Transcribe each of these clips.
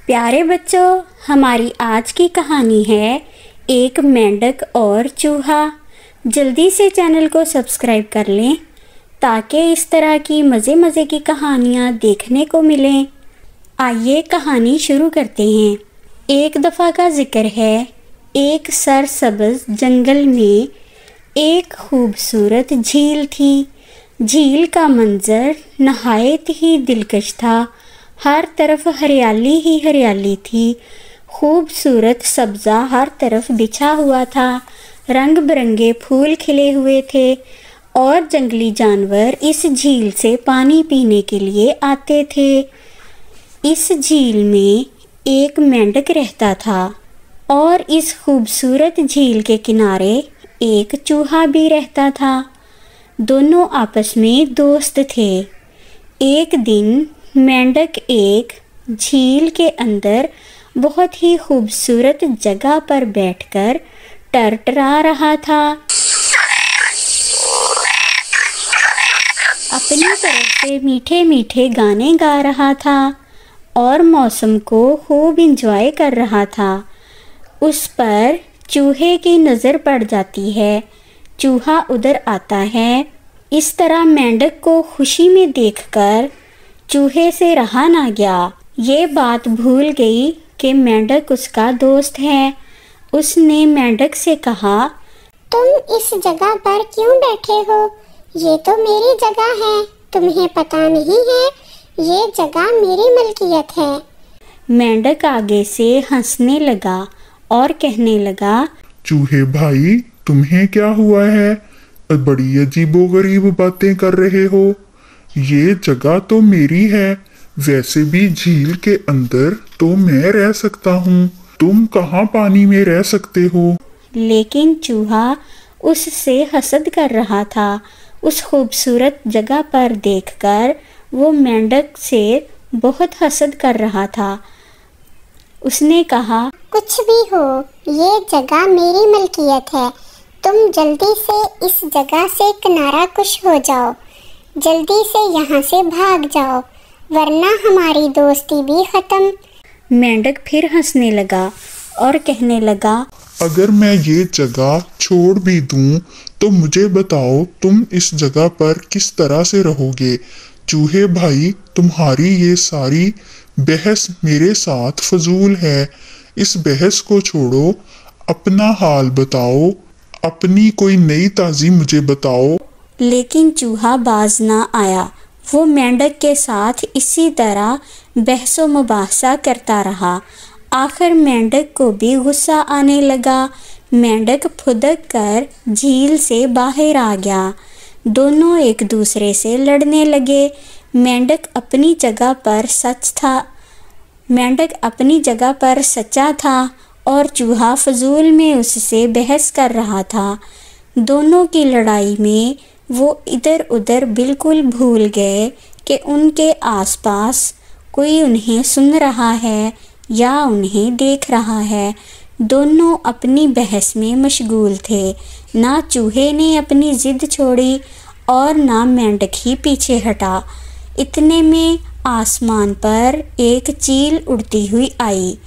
प्यारे बच्चों, हमारी आज की कहानी है एक मेंढक और चूहा। जल्दी से चैनल को सब्सक्राइब कर लें ताकि इस तरह की मज़े की कहानियाँ देखने को मिलें। आइए कहानी शुरू करते हैं। एक दफ़ा का जिक्र है, एक सरसब्ज़ जंगल में एक खूबसूरत झील थी। झील का मंजर नहायत ही दिलकश था। हर तरफ हरियाली ही हरियाली थी। खूबसूरत सब्ज़ा हर तरफ बिछा हुआ था। रंग बिरंगे फूल खिले हुए थे और जंगली जानवर इस झील से पानी पीने के लिए आते थे। इस झील में एक मेंढक रहता था और इस खूबसूरत झील के किनारे एक चूहा भी रहता था। दोनों आपस में दोस्त थे। एक दिन मेंढक एक झील के अंदर बहुत ही खूबसूरत जगह पर बैठकर टरटरा रहा था। अपनी तरफ से मीठे मीठे गाने गा रहा था और मौसम को खूब एंजॉय कर रहा था। उस पर चूहे की नज़र पड़ जाती है। चूहा उधर आता है। इस तरह मेंढक को खुशी में देखकर चूहे से रहा ना गया। ये बात भूल गई कि मेंढक उसका दोस्त है। उसने मेंढक से कहा, तुम इस जगह पर क्यों बैठे हो? ये तो मेरी जगह है, तुम्हें पता नहीं है? ये जगह मेरी मलकियत है। मेंढक आगे से हंसने लगा और कहने लगा, चूहे भाई, तुम्हें क्या हुआ है? बड़ी अजीबोगरीब बातें कर रहे हो। ये जगह तो मेरी है। वैसे भी झील के अंदर तो मैं रह सकता हूँ। तुम कहाँ पानी में रह सकते हो? लेकिन चूहा उससे हसद कर रहा था। उस खूबसूरत जगह पर देखकर वो मेंढक से बहुत हसद कर रहा था। उसने कहा, कुछ भी हो, ये जगह मेरी मलकियत है। तुम जल्दी से इस जगह से किनारा कुश हो जाओ। जल्दी से यहाँ से भाग जाओ, वरना हमारी दोस्ती भी खत्म। मेंढक फिर हंसने लगा और कहने लगा, अगर मैं ये जगह छोड़ भी दूं तो मुझे बताओ, तुम इस जगह पर किस तरह से रहोगे? चूहे भाई, तुम्हारी ये सारी बहस मेरे साथ फजूल है। इस बहस को छोड़ो, अपना हाल बताओ, अपनी कोई नई ताज़ी मुझे बताओ। लेकिन चूहा बाज ना आया। वो मेंढक के साथ इसी तरह बहसो मुबाहसा करता रहा। आखिर मेंढक को भी गुस्सा आने लगा। मेंढक फुदक कर झील से बाहर आ गया। दोनों एक दूसरे से लड़ने लगे। मेंढक अपनी जगह पर सच्चा था और चूहा फजूल में उससे बहस कर रहा था। दोनों की लड़ाई में वो इधर उधर बिल्कुल भूल गए कि उनके आसपास कोई उन्हें सुन रहा है या उन्हें देख रहा है। दोनों अपनी बहस में मशगूल थे। ना चूहे ने अपनी जिद छोड़ी और ना मेंढक ही पीछे हटा। इतने में आसमान पर एक चील उड़ती हुई आई।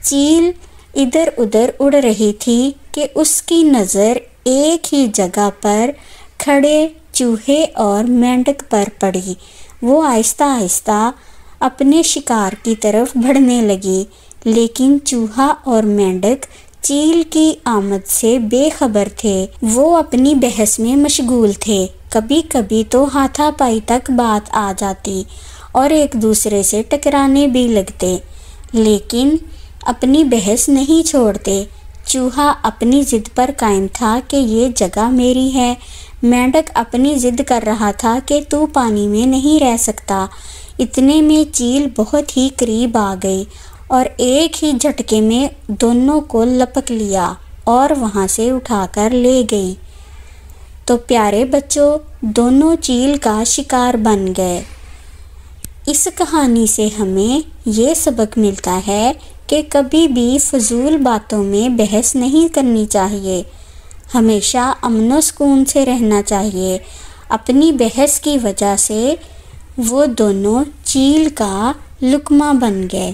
चील इधर उधर उड़ रही थी कि उसकी नज़र एक ही जगह पर खड़े चूहे और मेंढक पर पड़ी। वो आहिस्ता आहिस्ता अपने शिकार की तरफ बढ़ने लगी, लेकिन चूहा और मेंढक चील की आमद से बेखबर थे। वो अपनी बहस में मशगूल थे। कभी कभी तो हाथापाई तक बात आ जाती और एक दूसरे से टकराने भी लगते, लेकिन अपनी बहस नहीं छोड़ते। चूहा अपनी ज़िद पर कायम था कि ये जगह मेरी है। मेंढक अपनी ज़िद कर रहा था कि तू पानी में नहीं रह सकता। इतने में चील बहुत ही करीब आ गई और एक ही झटके में दोनों को लपक लिया और वहाँ से उठाकर ले गई। तो प्यारे बच्चों, दोनों चील का शिकार बन गए। इस कहानी से हमें ये सबक मिलता है कि कभी भी फजूल बातों में बहस नहीं करनी चाहिए। हमेशा अमन सुकून से रहना चाहिए। अपनी बहस की वजह से वो दोनों चील का लुकमा बन गए।